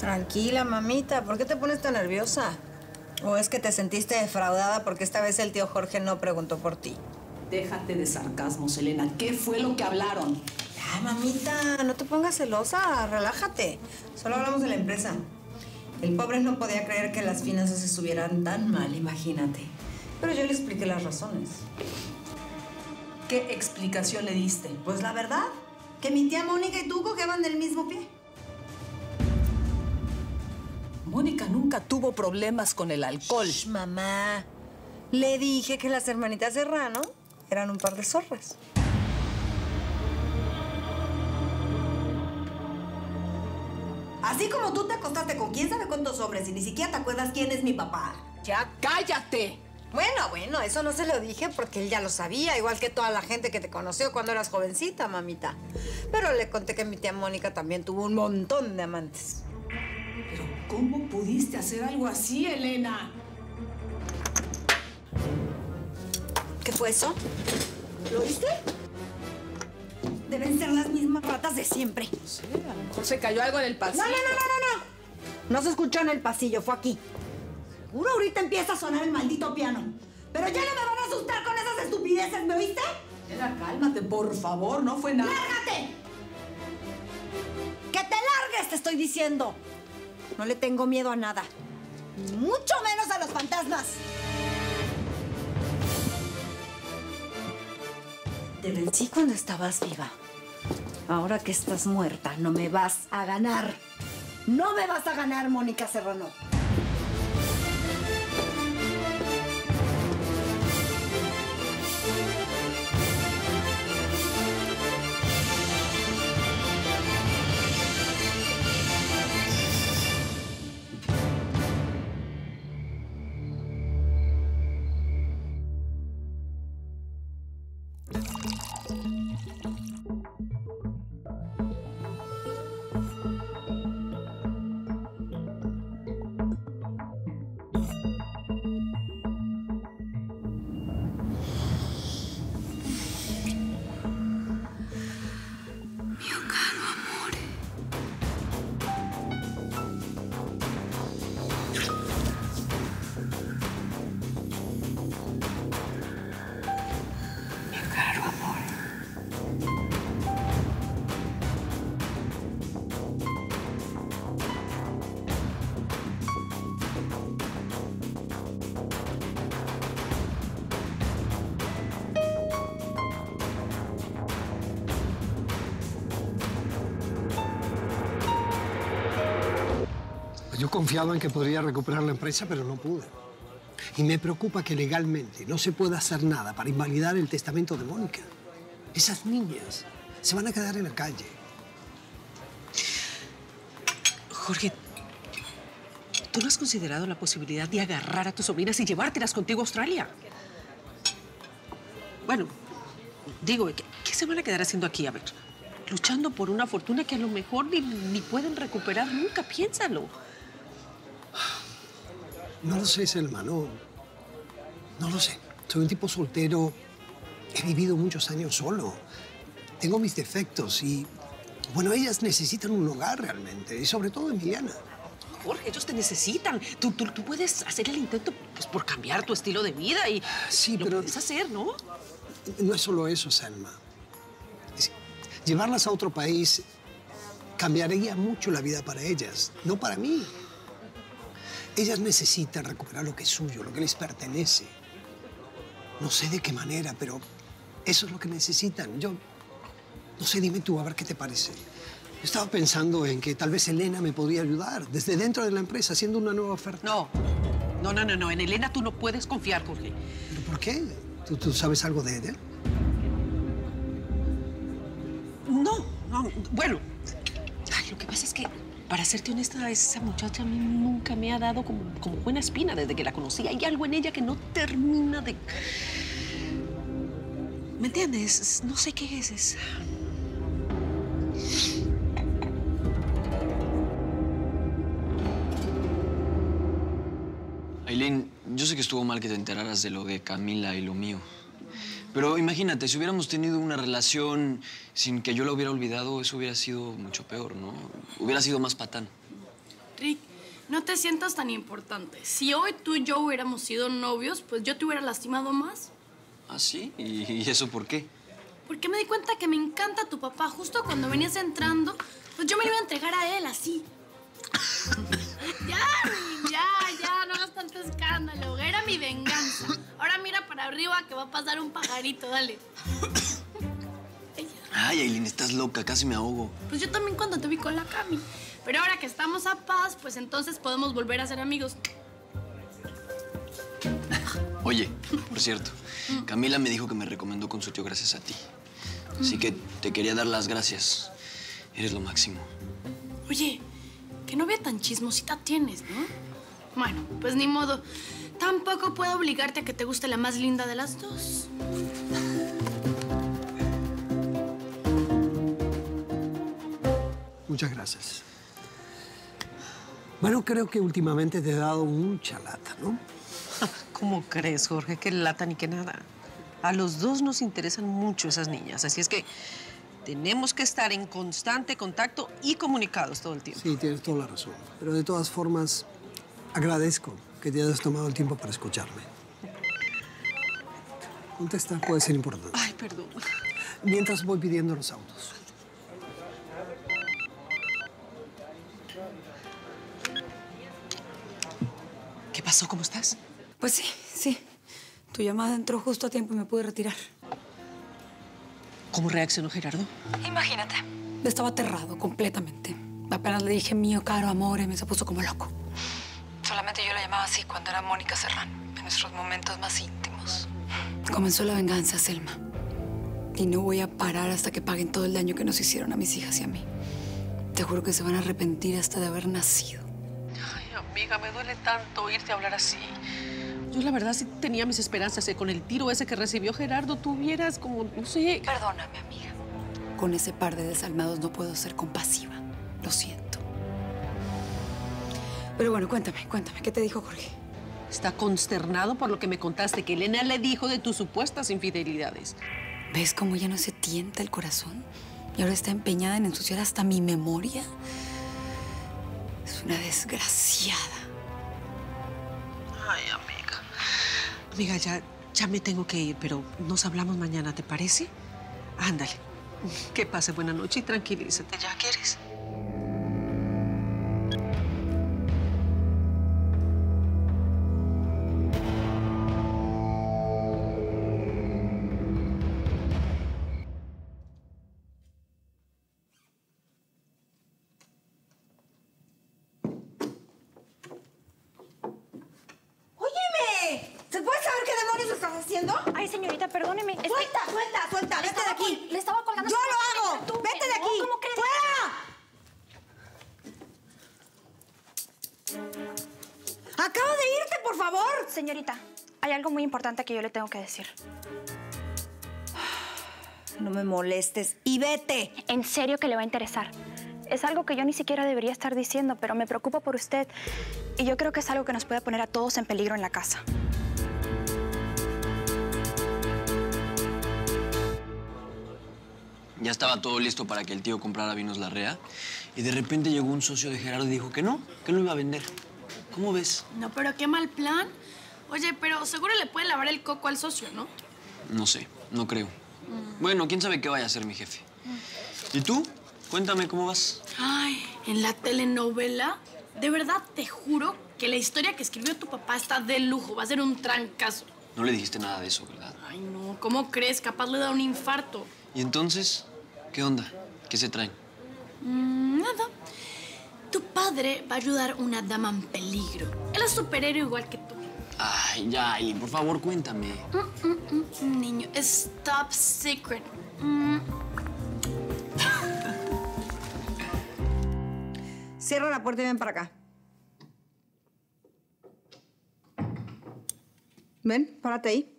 Tranquila, mamita. ¿Por qué te pones tan nerviosa? ¿O es que te sentiste defraudada porque esta vez el tío Jorge no preguntó por ti? Déjate de sarcasmo, Selena. ¿Qué fue lo que hablaron? Ay, mamita, no te pongas celosa. Relájate. Solo hablamos de la empresa. El pobre no podía creer que las finanzas estuvieran tan mal, imagínate. Pero yo le expliqué las razones. ¿Qué explicación le diste? Pues la verdad, que mi tía Mónica y tú cojeaban del mismo pie. Mónica nunca tuvo problemas con el alcohol. Shh, mamá. Le dije que las hermanitas Serrano eran un par de zorras. Así como tú te acostaste con quién sabe cuántos hombres y ni siquiera te acuerdas quién es mi papá. ¡Ya cállate! Bueno, eso no se lo dije porque él ya lo sabía, igual que toda la gente que te conoció cuando eras jovencita, mamita. Pero le conté que mi tía Mónica también tuvo un montón de amantes. ¿Pero cómo pudiste hacer algo así, Elena? ¿Qué fue eso? ¿Lo viste? Deben ser las mismas ratas de siempre. Sí, a lo mejor se cayó algo en el pasillo. No. No se escuchó en el pasillo, fue aquí. Seguro ahorita empieza a sonar el maldito piano. Pero ya no me van a asustar con esas estupideces, ¿me oíste? Elena, cálmate, por favor, no fue nada. ¡Lárgate! ¡Que te largues, te estoy diciendo! No le tengo miedo a nada. Ni mucho menos a los fantasmas. Te vencí cuando estabas viva. Ahora que estás muerta, no me vas a ganar. No me vas a ganar, Mónica Serrano. Yo confiaba en que podría recuperar la empresa, pero no pude. Y me preocupa que legalmente no se pueda hacer nada para invalidar el testamento de Mónica. Esas niñas se van a quedar en la calle. Jorge, ¿tú no has considerado la posibilidad de agarrar a tus sobrinas y llevártelas contigo a Australia? Bueno, digo, ¿qué se van a quedar haciendo aquí? A ver, luchando por una fortuna que a lo mejor ni pueden recuperar nunca. Piénsalo. No lo sé, Selma, no lo sé. Soy un tipo soltero. He vivido muchos años solo. Tengo mis defectos y, bueno, ellas necesitan un hogar realmente. Y sobre todo Emiliana. Jorge, ellos te necesitan. Tú puedes hacer el intento pues, por cambiar tu estilo de vida y sí, lo pero puedes hacer, ¿no? No es solo eso, Selma. Llevarlas a otro país cambiaría mucho la vida para ellas, no para mí. Ellas necesitan recuperar lo que es suyo, lo que les pertenece. No sé de qué manera, pero eso es lo que necesitan. Yo no sé, dime tú, a ver qué te parece. Yo estaba pensando en que tal vez Elena me podría ayudar desde dentro de la empresa, haciendo una nueva oferta. No. En Elena tú no puedes confiar, Jorge. ¿Pero por qué? ¿Tú sabes algo de ella? No. Bueno, lo que pasa es que, para serte honesta, esa muchacha a mí nunca me ha dado como buena espina desde que la conocí. Hay algo en ella que no termina de... ¿Me entiendes? No sé qué es. Aileen, yo sé que estuvo mal que te enteraras de lo de Camila y lo mío. Pero imagínate, si hubiéramos tenido una relación sin que yo la hubiera olvidado, eso hubiera sido mucho peor, ¿no? Hubiera sido más patán. Rick, no te sientas tan importante. Si hoy tú y yo hubiéramos sido novios, pues yo te hubiera lastimado más. ¿Ah, sí? ¿Y eso por qué? Porque me di cuenta que me encanta tu papá. Justo cuando venías entrando, pues yo me lo iba a entregar a él, así. Ya, no hagas tanto escándalo. Era mi venganza. Ahora mira para arriba que va a pasar un pajarito, dale. Ay, Aileen, estás loca, casi me ahogo. Pues yo también cuando te vi con la Cami. Pero ahora que estamos a paz, pues entonces podemos volver a ser amigos. Oye, por cierto, Camila me dijo que me recomendó con su tío gracias a ti. Así que te quería dar las gracias. Eres lo máximo. Oye, qué novia tan chismosita tienes, ¿no? Bueno, pues ni modo. Tampoco puedo obligarte a que te guste la más linda de las dos. Muchas gracias. Bueno, creo que últimamente te he dado mucha lata, ¿no? ¿Cómo crees, Jorge? Que lata ni que nada. A los dos nos interesan mucho esas niñas, así es que tenemos que estar en constante contacto y comunicados todo el tiempo. Sí, tienes toda la razón. Pero de todas formas, agradezco que te hayas tomado el tiempo para escucharme. Contesta, puede ser importante. Ay, perdón. Mientras voy pidiendo los autos. ¿Qué pasó? ¿Cómo estás? Pues sí. Tu llamada entró justo a tiempo y me pude retirar. ¿Cómo reaccionó Gerardo? Imagínate. Estaba aterrado completamente. Apenas le dije mío, caro, amor, y me se puso como loco. Solamente yo la llamaba así cuando era Mónica Serrán, en nuestros momentos más íntimos. Comenzó la venganza, Selma. Y no voy a parar hasta que paguen todo el daño que nos hicieron a mis hijas y a mí. Te juro que se van a arrepentir hasta de haber nacido. Ay, amiga, me duele tanto oírte hablar así. Yo la verdad sí tenía mis esperanzas de con el tiro ese que recibió Gerardo tuvieras como, no sé... Perdóname, amiga. Con ese par de desalmados no puedo ser compasiva. Lo siento. Pero bueno, cuéntame. ¿Qué te dijo Jorge? Está consternado por lo que me contaste que Elena le dijo de tus supuestas infidelidades. ¿Ves cómo ya no se tienta el corazón? Y ahora está empeñada en ensuciar hasta mi memoria. Es una desgraciada. Ay, amiga. Amiga, ya me tengo que ir, pero nos hablamos mañana, ¿te parece? Ándale. Que pase buena noche y tranquilízate. ¿Ya quieres? ¿Se puede saber qué demonios estás haciendo? Ay, señorita, perdóneme. Suelta, vete de aquí. Le estaba colgando. ¡Yo lo hago! ¡Vete de aquí! ¿Cómo crees? ¡Fuera! ¡Acaba de irte, por favor! Señorita, hay algo muy importante que yo le tengo que decir. No me molestes y vete. En serio que le va a interesar. Es algo que yo ni siquiera debería estar diciendo, pero me preocupa por usted. Y yo creo que es algo que nos puede poner a todos en peligro en la casa. Ya estaba todo listo para que el tío comprara vinos Larrea y de repente llegó un socio de Gerardo y dijo que no iba a vender. ¿Cómo ves? No, pero qué mal plan. Oye, pero seguro le puede lavar el coco al socio, ¿no? No sé, no creo. Bueno, quién sabe qué vaya a hacer mi jefe. ¿Y tú? Cuéntame cómo vas. Ay, en la telenovela, de verdad te juro que la historia que escribió tu papá está de lujo. Va a ser un trancazo. No le dijiste nada de eso, ¿verdad? Ay, no, ¿cómo crees? Capaz le da un infarto. ¿Y entonces? ¿Qué onda? ¿Qué se traen? Nada. Tu padre va a ayudar a una dama en peligro. Él es superhéroe igual que tú. Ay, ya, Aileen, por favor, cuéntame. Niño, es top secret. Cierra la puerta y ven para acá. Ven, párate ahí.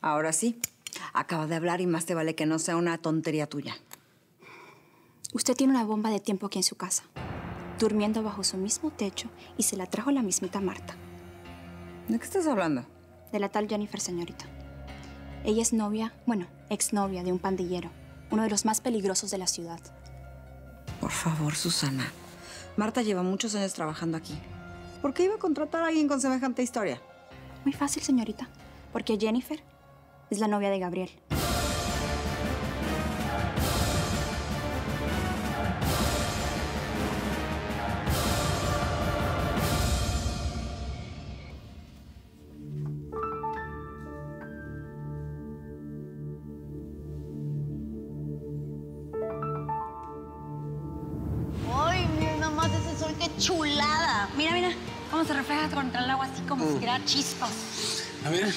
Ahora sí. Acaba de hablar y más te vale que no sea una tontería tuya. Usted tiene una bomba de tiempo aquí en su casa, durmiendo bajo su mismo techo, y se la trajo la mismita Marta. ¿De qué estás hablando? De la tal Jennifer, señorita. Ella es novia, bueno, exnovia de un pandillero, uno de los más peligrosos de la ciudad. Por favor, Susana. Marta lleva muchos años trabajando aquí. ¿Por qué iba a contratar a alguien con semejante historia? Muy fácil, señorita. Porque Jennifer es la novia de Gabriel. ¡Ay, mira nada más ese sol! ¡Qué chulada! Mira, mira, cómo se refleja contra el agua así como si tuviera chispas. A ver.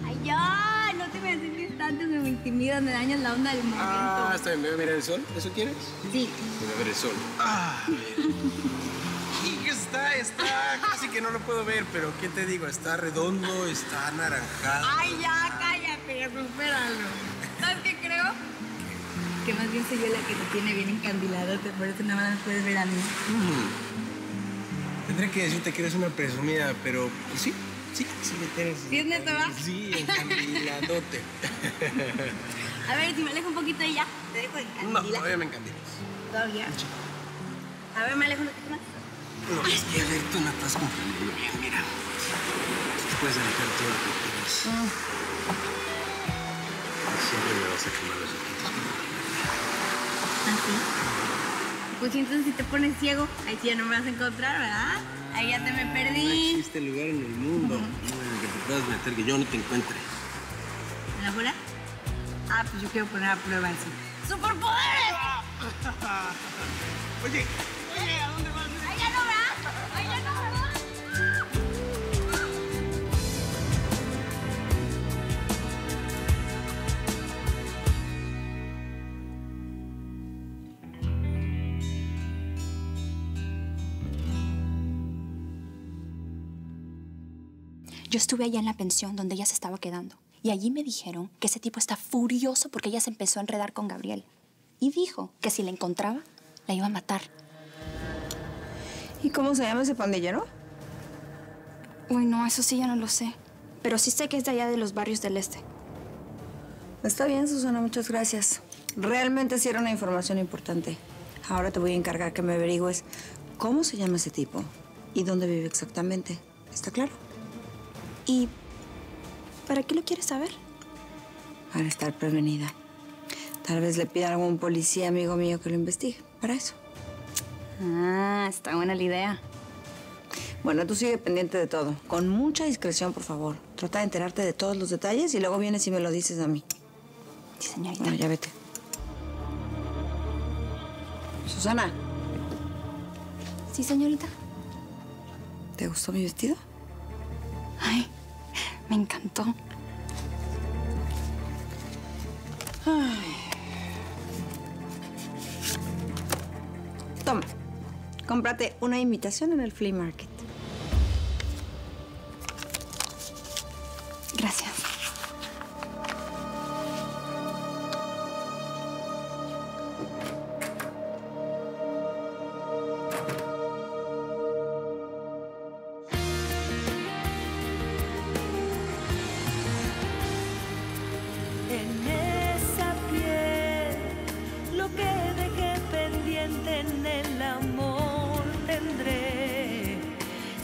¡Ay, ya! No te me acerques tanto, me intimidas, me dañas la onda del momento. Está bien, ¿me voy a mirar el sol? ¿Eso quieres? Sí. Voy a ver el sol. Y está casi que no lo puedo ver, pero ¿qué te digo? Está redondo, está anaranjado. ¡Ay, ya! Cállate, supéralo. ¿Sabes qué creo? Que más bien soy yo la que te tiene bien encandilado, por eso nada más me puedes ver a mí. Tendré que decirte que eres una presumida, pero pues, sí me tienes. ¿Sí es neta, va? Sí, encandiladote. A ver, si me alejo un poquito de ella, te dejo de encandilar. No, todavía me encandilas. ¿Todavía? A ver, me alejo un poquito más. No, es que a ver, tú no estás comprendiendo bien, mira. Tú te puedes alejar todo lo que quieras. Siempre me vas a quemar los ojitos. ¿Ah, sí? Pues entonces si te pones ciego, ahí sí ya no me vas a encontrar, ¿verdad? Ahí ya te me No perdí. existe lugar en el mundo en el que te puedas meter que yo no te encuentre. ¿Me la jura? Ah, pues yo quiero poner a prueba eso. ¡Superpoderes! Oye, ¿a dónde vas? ¡Ay, ya no, ¿verdad? ¡Ay, ya no, ¿verdad? Yo estuve allá en la pensión donde ella se estaba quedando. Y allí me dijeron que ese tipo está furioso porque ella se empezó a enredar con Gabriel. Y dijo que si la encontraba, la iba a matar. ¿Y cómo se llama ese pandillero? Uy, no, eso sí ya no lo sé. Pero sí sé que es de allá de los barrios del este. Está bien, Susana, muchas gracias. Realmente sí era una información importante. Ahora te voy a encargar que me averigües cómo se llama ese tipo y dónde vive exactamente. ¿Está claro? ¿Y para qué lo quieres saber? Para estar prevenida. Tal vez le pida a algún policía amigo mío que lo investigue. Para eso. Ah, está buena la idea. Bueno, tú sigue pendiente de todo. Con mucha discreción, por favor. Trata de enterarte de todos los detalles y luego vienes y me lo dices a mí. Sí, señorita. Bueno, ya vete. Susana. Sí, señorita. ¿Te gustó mi vestido? Ay, me encantó. Ay. Toma, cómprate una invitación en el flea market. Gracias. En esa piel, lo que dejé pendiente en el amor tendré.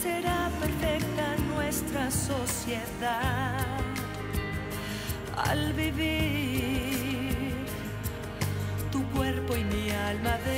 Será perfecta nuestra sociedad al vivir tu cuerpo y mi alma de